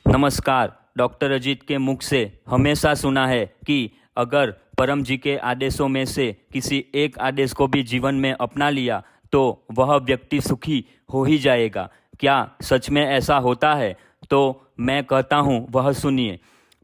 नमस्कार। डॉक्टर अजीत के मुख से हमेशा सुना है कि अगर परम जी के आदेशों में से किसी एक आदेश को भी जीवन में अपना लिया तो वह व्यक्ति सुखी हो ही जाएगा। क्या सच में ऐसा होता है? तो मैं कहता हूँ वह सुनिए।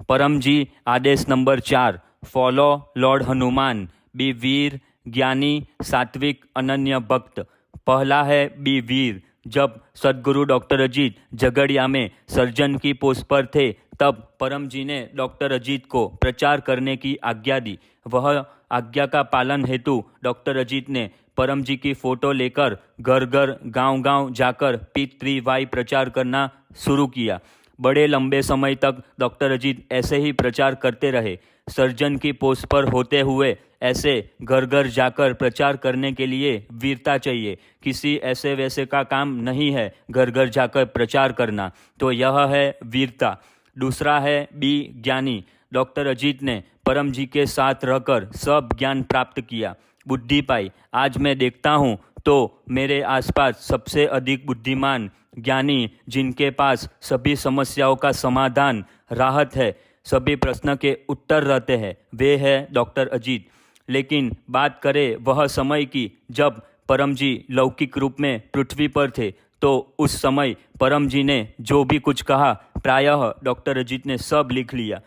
परम जी आदेश number 4, follow lord Hanuman, be वीर, ज्ञानी, सात्विक, अनन्य भक्त। पहला है बी वीर। जब सदगुरु डॉक्टर अजीत झगड़िया में सर्जन की पोस्ट पर थे तब परम जी ने डॉक्टर अजीत को प्रचार करने की आज्ञा दी। वह आज्ञा का पालन हेतु डॉक्टर अजीत ने परम जी की फोटो लेकर घर घर गांव गांव जाकर पितृवाई प्रचार करना शुरू किया। बड़े लंबे समय तक डॉक्टर अजीत ऐसे ही प्रचार करते रहे। सर्जन की पोस्ट पर होते हुए ऐसे घर घर जाकर प्रचार करने के लिए वीरता चाहिए। किसी ऐसे वैसे का काम नहीं है घर घर जाकर प्रचार करना, तो यह है वीरता। दूसरा है बी ज्ञानी। डॉक्टर अजीत ने परम जी के साथ रहकर सब ज्ञान प्राप्त किया, बुद्धि पाई। आज मैं देखता हूँ तो मेरे आसपास सबसे अधिक बुद्धिमान ज्ञानी, जिनके पास सभी समस्याओं का समाधान, राहत है, सभी प्रश्न के उत्तर रहते हैं, वे है डॉक्टर अजीत। लेकिन बात करें वह समय की जब परम जी लौकिक रूप में पृथ्वी पर थे, तो उस समय परम जी ने जो भी कुछ कहा प्रायः डॉक्टर अजीत ने सब लिख लिया।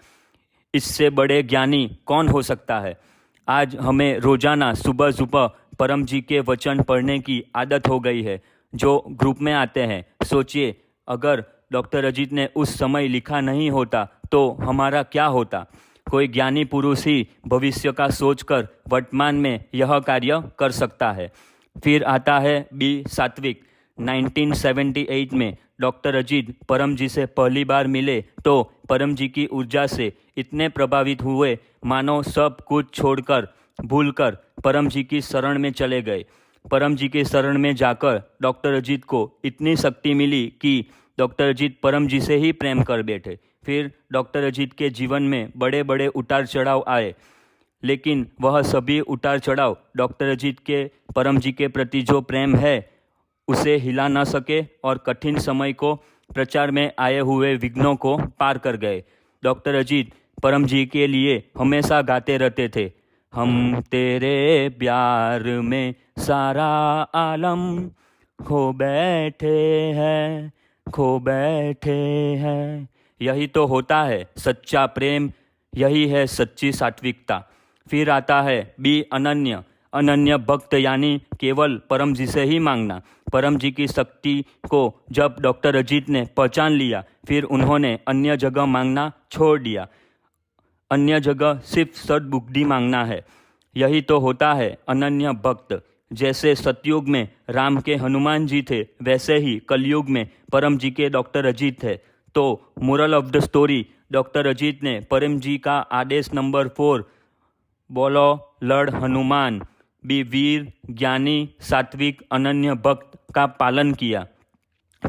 इससे बड़े ज्ञानी कौन हो सकता है? आज हमें रोजाना सुबह सुबह परम जी के वचन पढ़ने की आदत हो गई है जो ग्रुप में आते हैं। सोचिए, अगर डॉक्टर अजीत ने उस समय लिखा नहीं होता तो हमारा क्या होता? कोई ज्ञानी पुरुष ही भविष्य का सोचकर वर्तमान में यह कार्य कर सकता है। फिर आता है बी सात्विक। 1978 में डॉक्टर अजीत परम जी से पहली बार मिले तो परम जी की ऊर्जा से इतने प्रभावित हुए मानो सब कुछ छोड़कर भूलकर परम जी की शरण में चले गए। परम जी की शरण में जाकर डॉक्टर अजीत को इतनी शक्ति मिली कि डॉक्टर अजीत परम जी से ही प्रेम कर बैठे। फिर डॉक्टर अजीत के जीवन में बड़े बड़े उतार चढ़ाव आए, लेकिन वह सभी उतार चढ़ाव डॉक्टर अजीत के परम जी के प्रति जो प्रेम है उसे हिला न सके और कठिन समय को प्रचार में आए हुए विघ्नों को पार कर गए। डॉक्टर अजीत परम जी के लिए हमेशा गाते रहते थे, हम तेरे प्यार में सारा आलम खो बैठे हैं, खो बैठे हैं। यही तो होता है सच्चा प्रेम, यही है सच्ची सात्विकता। फिर आता है बी अनन्य। अनन्य भक्त यानी केवल परम जी से ही मांगना। परम जी की शक्ति को जब डॉक्टर अजीत ने पहचान लिया, फिर उन्होंने अन्य जगह मांगना छोड़ दिया। अन्य जगह सिर्फ सद्बुद्धि मांगना है। यही तो होता है अनन्य भक्त। जैसे सतयुग में राम के हनुमान जी थे, वैसे ही कलयुग में परम जी के डॉक्टर अजीत थे। तो moral of the story, doctor Ajit ने परम जी का आदेश नंबर 4, बोलो लड़ हनुमान, बी वीर, ज्ञानी, सात्विक, अनन्य भक्त का पालन किया।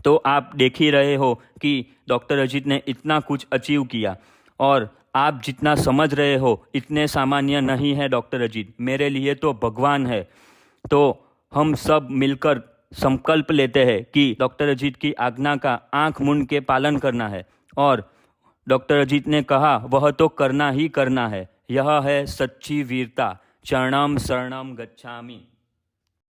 तो आप देख ही रहे हो कि डॉक्टर अजीत ने इतना कुछ अचीव किया, और आप जितना समझ रहे हो इतने सामान्य नहीं है डॉक्टर अजीत। मेरे लिए तो भगवान है। तो हम सब मिलकर संकल्प लेते हैं कि डॉक्टर अजीत की आज्ञा का आंख मूंद के पालन करना है, और डॉक्टर अजीत ने कहा वह तो करना ही करना है। यह है सच्ची वीरता। चरणम शरणम गच्छामि।